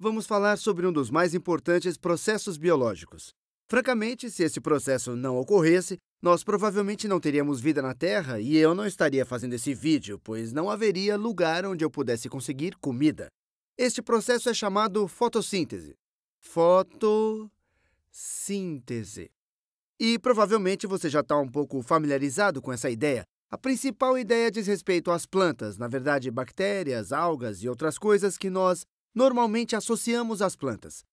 vamos falar sobre um dos mais importantes processos biológicos. Francamente, se esse processo não ocorresse, nós provavelmente não teríamos vida na Terra e eu não estaria fazendo esse vídeo, pois não haveria lugar onde eu pudesse conseguir comida. Este processo é chamado fotossíntese. Fotossíntese. E provavelmente você já está um pouco familiarizado com essa ideia. A principal ideia diz respeito às plantas, na verdade, bactérias, algas e outras coisas que nós normalmente associamos às plantas.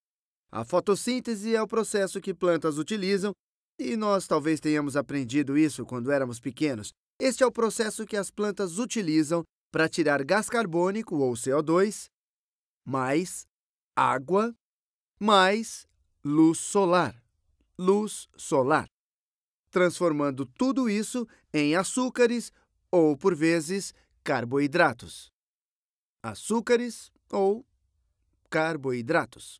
A fotossíntese é o processo que plantas utilizam e nós talvez tenhamos aprendido isso quando éramos pequenos. Este é o processo que as plantas utilizam para tirar gás carbônico, ou CO2, mais água, mais luz solar. Luz solar, transformando tudo isso em açúcares ou, por vezes, carboidratos. Açúcares ou carboidratos.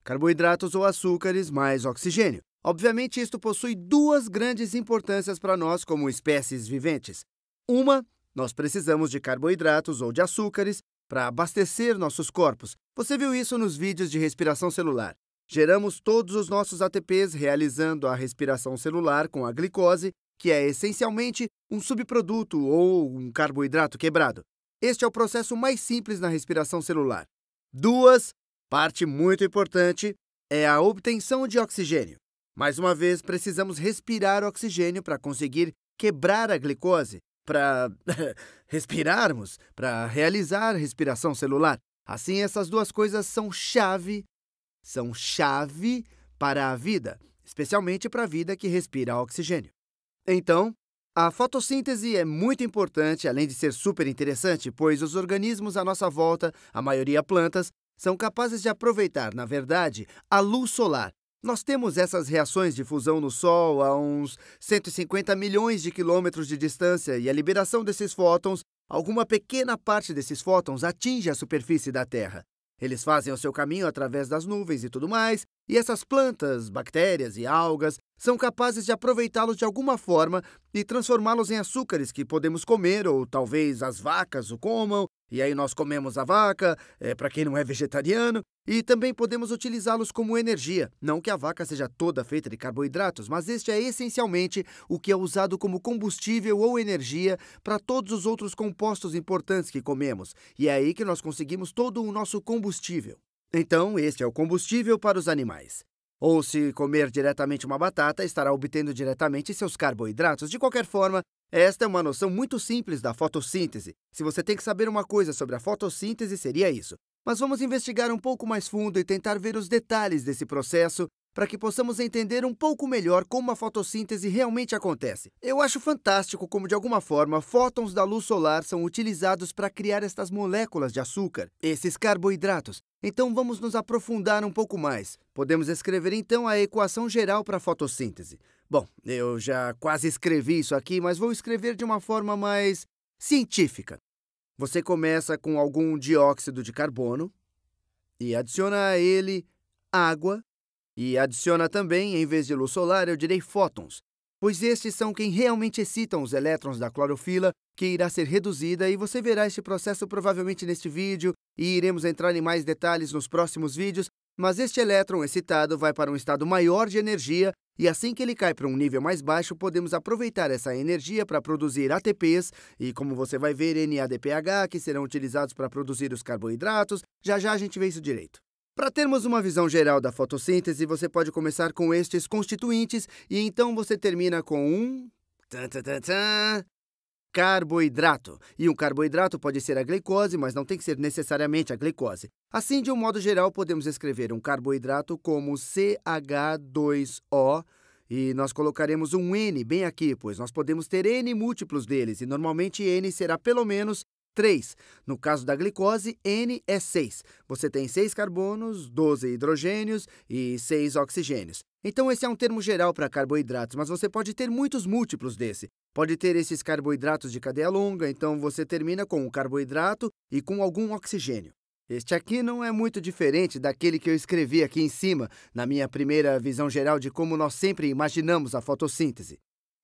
Carboidratos ou açúcares mais oxigênio. Obviamente, isto possui duas grandes importâncias para nós como espécies viventes. Uma, nós precisamos de carboidratos ou de açúcares para abastecer nossos corpos. Você viu isso nos vídeos de respiração celular. Geramos todos os nossos ATPs realizando a respiração celular com a glicose, que é essencialmente um subproduto ou um carboidrato quebrado. Este é o processo mais simples na respiração celular. Duas, parte muito importante, é a obtenção de oxigênio. Mais uma vez, precisamos respirar oxigênio para conseguir quebrar a glicose, para respirarmos, para realizar respiração celular. Assim, essas duas coisas são chave para a vida, especialmente para a vida que respira oxigênio. Então, a fotossíntese é muito importante, além de ser super interessante, pois os organismos à nossa volta, a maioria plantas, são capazes de aproveitar, na verdade, a luz solar. Nós temos essas reações de fusão no Sol a uns 150 milhões de quilômetros de distância e a liberação desses fótons, alguma pequena parte desses fótons atinge a superfície da Terra. Eles fazem o seu caminho através das nuvens e tudo mais, e essas plantas, bactérias e algas são capazes de aproveitá-los de alguma forma e transformá-los em açúcares que podemos comer, ou talvez as vacas o comam, e aí nós comemos a vaca, para quem não é vegetariano, e também podemos utilizá-los como energia. Não que a vaca seja toda feita de carboidratos, mas este é essencialmente o que é usado como combustível ou energia para todos os outros compostos importantes que comemos, e é aí que nós conseguimos todo o nosso combustível. Então, este é o combustível para os animais. Ou se comer diretamente uma batata, estará obtendo diretamente seus carboidratos. De qualquer forma, esta é uma noção muito simples da fotossíntese. Se você tem que saber uma coisa sobre a fotossíntese, seria isso. Mas vamos investigar um pouco mais fundo e tentar ver os detalhes desse processo para que possamos entender um pouco melhor como a fotossíntese realmente acontece. Eu acho fantástico como, de alguma forma, fótons da luz solar são utilizados para criar estas moléculas de açúcar, esses carboidratos. Então, vamos nos aprofundar um pouco mais. Podemos escrever, então, a equação geral para a fotossíntese. Bom, eu já quase escrevi isso aqui, mas vou escrever de uma forma mais científica. Você começa com algum dióxido de carbono e adiciona a ele água e adiciona também, em vez de luz solar, eu direi fótons, pois estes são quem realmente excitam os elétrons da clorofila, que irá ser reduzida, e você verá este processo provavelmente neste vídeo, e iremos entrar em mais detalhes nos próximos vídeos, mas este elétron excitado vai para um estado maior de energia, e assim que ele cai para um nível mais baixo, podemos aproveitar essa energia para produzir ATPs, e como você vai ver, NADPH, que serão utilizados para produzir os carboidratos. Já a gente vê isso direito. Para termos uma visão geral da fotossíntese, você pode começar com estes constituintes e então você termina com um carboidrato. E um carboidrato pode ser a glicose, mas não tem que ser necessariamente a glicose. Assim, de um modo geral, podemos escrever um carboidrato como CH2O e nós colocaremos um N bem aqui, pois nós podemos ter N múltiplos deles e normalmente N será pelo menos 3. No caso da glicose, N é 6. Você tem 6 carbonos, 12 hidrogênios e 6 oxigênios. Então, esse é um termo geral para carboidratos, mas você pode ter muitos múltiplos desse. Pode ter esses carboidratos de cadeia longa, então você termina com um carboidrato e com algum oxigênio. Este aqui não é muito diferente daquele que eu escrevi aqui em cima, na minha primeira visão geral de como nós sempre imaginamos a fotossíntese.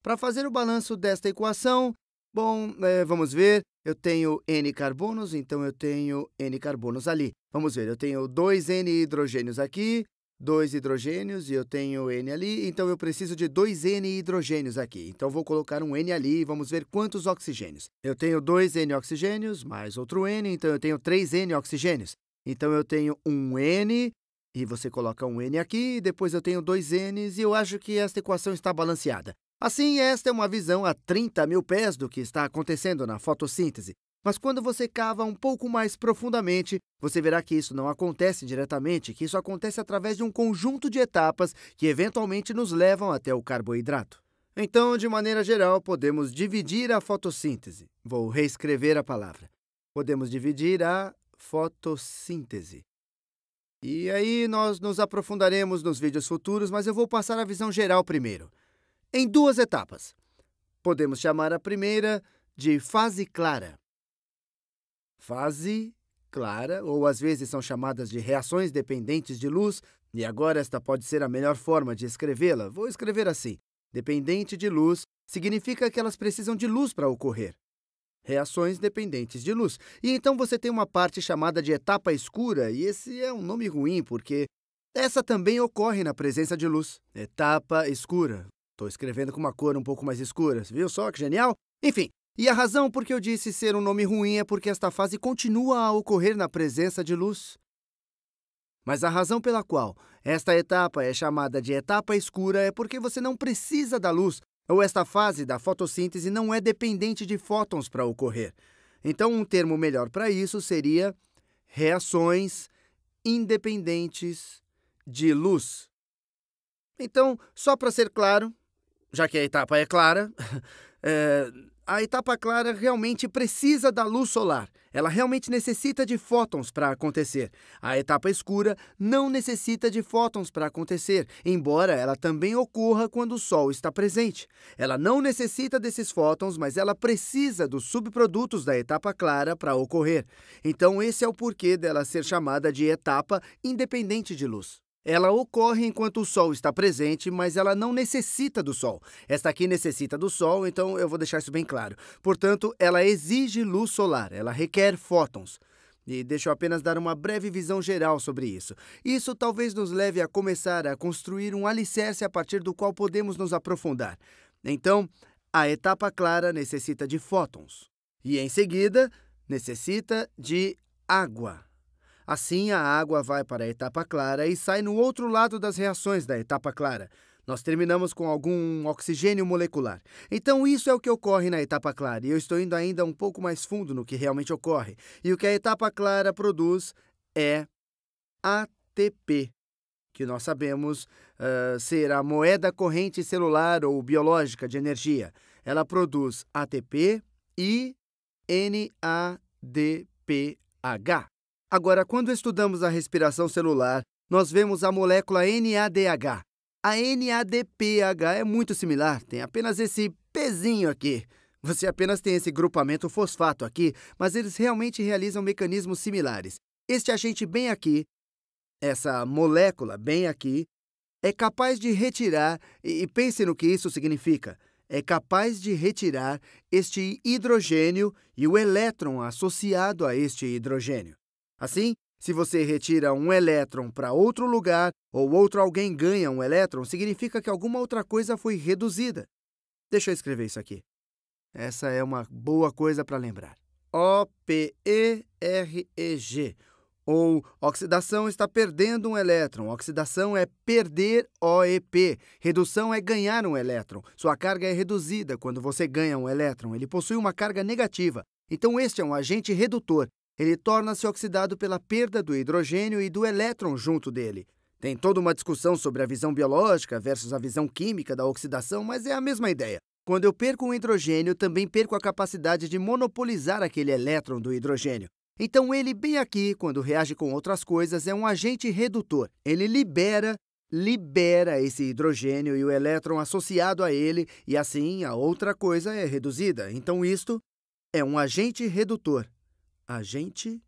Para fazer o balanço desta equação, Bom, vamos ver. Eu tenho N carbonos, então eu tenho N carbonos ali. Vamos ver, eu tenho 2N hidrogênios aqui, 2 hidrogênios, e eu tenho N ali, então eu preciso de 2N hidrogênios aqui. Então, vou colocar um N ali e vamos ver quantos oxigênios. Eu tenho 2N oxigênios, mais outro N, então eu tenho 3N oxigênios. Então, eu tenho um N, e você coloca um N aqui, e depois eu tenho 2Ns, e eu acho que esta equação está balanceada. Assim, esta é uma visão a 30 mil pés do que está acontecendo na fotossíntese. Mas quando você cava um pouco mais profundamente, você verá que isso não acontece diretamente, que isso acontece através de um conjunto de etapas que eventualmente nos levam até o carboidrato. Então, de maneira geral, podemos dividir a fotossíntese. Vou reescrever a palavra. Podemos dividir a fotossíntese. E aí nós nos aprofundaremos nos vídeos futuros, mas eu vou passar a visão geral primeiro. Em duas etapas. Podemos chamar a primeira de fase clara. Fase clara, ou às vezes são chamadas de reações dependentes de luz, e agora esta pode ser a melhor forma de escrevê-la. Vou escrever assim. Dependente de luz significa que elas precisam de luz para ocorrer. Reações dependentes de luz. E então você tem uma parte chamada de etapa escura, e esse é um nome ruim porque essa também ocorre na presença de luz. Etapa escura. Estou escrevendo com uma cor um pouco mais escura. Viu só que genial? Enfim, e a razão por que eu disse ser um nome ruim é porque esta fase continua a ocorrer na presença de luz. Mas a razão pela qual esta etapa é chamada de etapa escura é porque você não precisa da luz, ou esta fase da fotossíntese não é dependente de fótons para ocorrer. Então, um termo melhor para isso seria reações independentes de luz. Então, só para ser claro, já que a etapa é clara, a etapa clara realmente precisa da luz solar. Ela realmente necessita de fótons para acontecer. A etapa escura não necessita de fótons para acontecer, embora ela também ocorra quando o Sol está presente. Ela não necessita desses fótons, mas ela precisa dos subprodutos da etapa clara para ocorrer. Então, esse é o porquê dela ser chamada de etapa independente de luz. Ela ocorre enquanto o Sol está presente, mas ela não necessita do Sol. Esta aqui necessita do Sol, então eu vou deixar isso bem claro. Portanto, ela exige luz solar, ela requer fótons. E deixa eu apenas dar uma breve visão geral sobre isso. Isso talvez nos leve a começar a construir um alicerce a partir do qual podemos nos aprofundar. Então, a etapa clara necessita de fótons. E, em seguida, necessita de água. Assim, a água vai para a etapa clara e sai no outro lado das reações da etapa clara. Nós terminamos com algum oxigênio molecular. Então, isso é o que ocorre na etapa clara, e eu estou indo ainda um pouco mais fundo no que realmente ocorre. E o que a etapa clara produz é ATP, que nós sabemos ser a moeda corrente celular ou biológica de energia. Ela produz ATP e NADPH. Agora, quando estudamos a respiração celular, nós vemos a molécula NADH. A NADPH é muito similar, tem apenas esse pezinho aqui. Você apenas tem esse grupamento fosfato aqui, mas eles realmente realizam mecanismos similares. Este agente bem aqui, essa molécula bem aqui, é capaz de retirar, e pense no que isso significa, é capaz de retirar este hidrogênio e o elétron associado a este hidrogênio. Assim, se você retira um elétron para outro lugar ou outro alguém ganha um elétron, significa que alguma outra coisa foi reduzida. Deixa eu escrever isso aqui. Essa é uma boa coisa para lembrar. OPEREG, ou oxidação está perdendo um elétron. Oxidação é perder OEP. Redução é ganhar um elétron. Sua carga é reduzida quando você ganha um elétron. Ele possui uma carga negativa. Então, este é um agente redutor. Ele torna-se oxidado pela perda do hidrogênio e do elétron junto dele. Tem toda uma discussão sobre a visão biológica versus a visão química da oxidação, mas é a mesma ideia. Quando eu perco um hidrogênio, também perco a capacidade de monopolizar aquele elétron do hidrogênio. Então, ele bem aqui, quando reage com outras coisas, é um agente redutor. Ele libera esse hidrogênio e o elétron associado a ele, e assim a outra coisa é reduzida. Então, isto é um agente redutor. Agente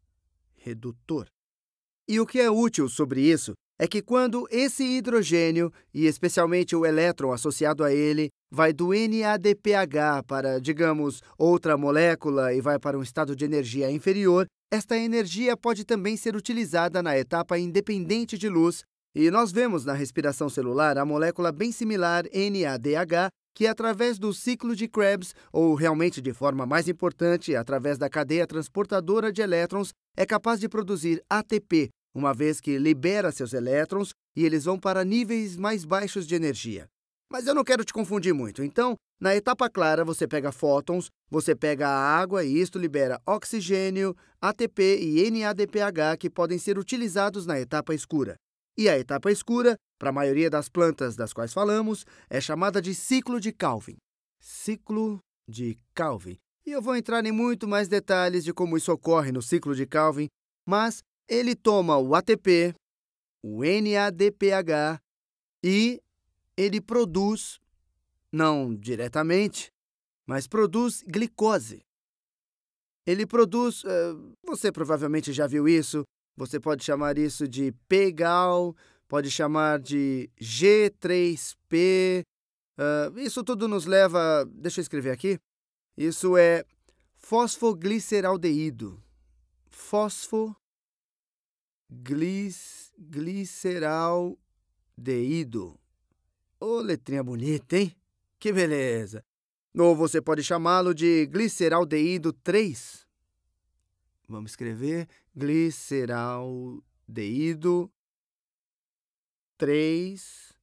redutor. E o que é útil sobre isso é que quando esse hidrogênio, e especialmente o elétron associado a ele, vai do NADPH para, digamos, outra molécula e vai para um estado de energia inferior, esta energia pode também ser utilizada na etapa independente de luz, e nós vemos na respiração celular a molécula bem similar NADH, que através do ciclo de Krebs, ou realmente de forma mais importante, através da cadeia transportadora de elétrons, é capaz de produzir ATP, uma vez que libera seus elétrons e eles vão para níveis mais baixos de energia. Mas eu não quero te confundir muito, então, na etapa clara você pega fótons, você pega a água e isto libera oxigênio, ATP e NADPH que podem ser utilizados na etapa escura. E a etapa escura, para a maioria das plantas das quais falamos, é chamada de ciclo de Calvin. Ciclo de Calvin. E eu vou entrar em muito mais detalhes de como isso ocorre no ciclo de Calvin, mas ele toma o ATP, o NADPH e ele produz, não diretamente, mas produz glicose. Ele produz, você provavelmente já viu isso, você pode chamar isso de P-Gal, pode chamar de G3P, isso tudo nos leva, deixa eu escrever aqui, isso é fosfogliceraldeído. Fosfogliceraldeído. Ô, letrinha bonita, hein? Que beleza! Ou você pode chamá-lo de gliceraldeído 3. Vamos escrever gliceraldeído 3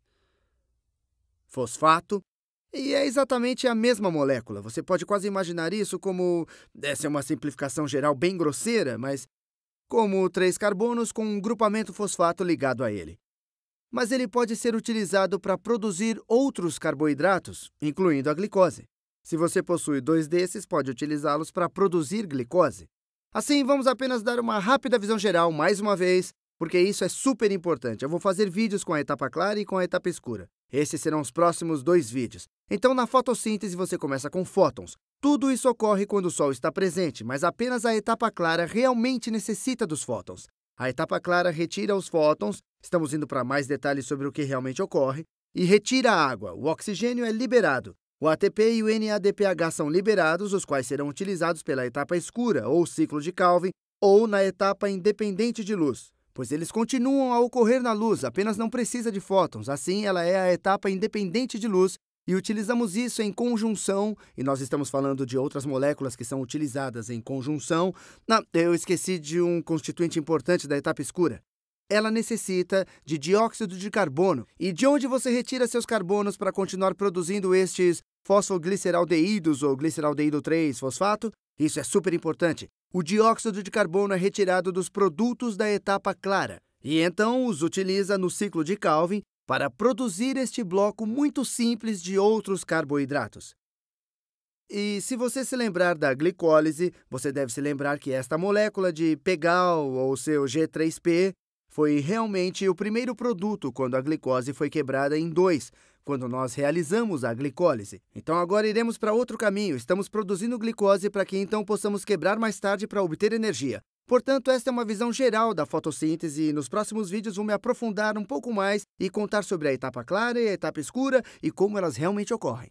fosfato. E é exatamente a mesma molécula. Você pode quase imaginar isso como, essa é uma simplificação geral bem grosseira, mas como 3 carbonos com um grupamento fosfato ligado a ele. Mas ele pode ser utilizado para produzir outros carboidratos, incluindo a glicose. Se você possui 2 desses, pode utilizá-los para produzir glicose. Assim, vamos apenas dar uma rápida visão geral mais uma vez, porque isso é super importante. Eu vou fazer vídeos com a etapa clara e com a etapa escura. Esses serão os próximos 2 vídeos. Então, na fotossíntese, você começa com fótons. Tudo isso ocorre quando o Sol está presente, mas apenas a etapa clara realmente necessita dos fótons. A etapa clara retira os fótons, estamos indo para mais detalhes sobre o que realmente ocorre, e retira a água. O oxigênio é liberado. O ATP e o NADPH são liberados, os quais serão utilizados pela etapa escura, ou ciclo de Calvin, ou na etapa independente de luz, pois eles continuam a ocorrer na luz, apenas não precisa de fótons. Assim, ela é a etapa independente de luz, e utilizamos isso em conjunção, e nós estamos falando de outras moléculas que são utilizadas em conjunção. Eu esqueci de um constituinte importante da etapa escura. Ela necessita de dióxido de carbono. E de onde você retira seus carbonos para continuar produzindo estes fosfogliceraldeídos ou gliceraldeído 3 fosfato? Isso é super importante. O dióxido de carbono é retirado dos produtos da etapa clara e então os utiliza no ciclo de Calvin para produzir este bloco muito simples de outros carboidratos. E se você se lembrar da glicólise, você deve se lembrar que esta molécula de P-Gal, ou seu G3P, foi realmente o primeiro produto quando a glicose foi quebrada em 2, quando nós realizamos a glicólise. Então agora iremos para outro caminho, estamos produzindo glicose para que então possamos quebrar mais tarde para obter energia. Portanto, esta é uma visão geral da fotossíntese e nos próximos vídeos vou me aprofundar um pouco mais e contar sobre a etapa clara e a etapa escura e como elas realmente ocorrem.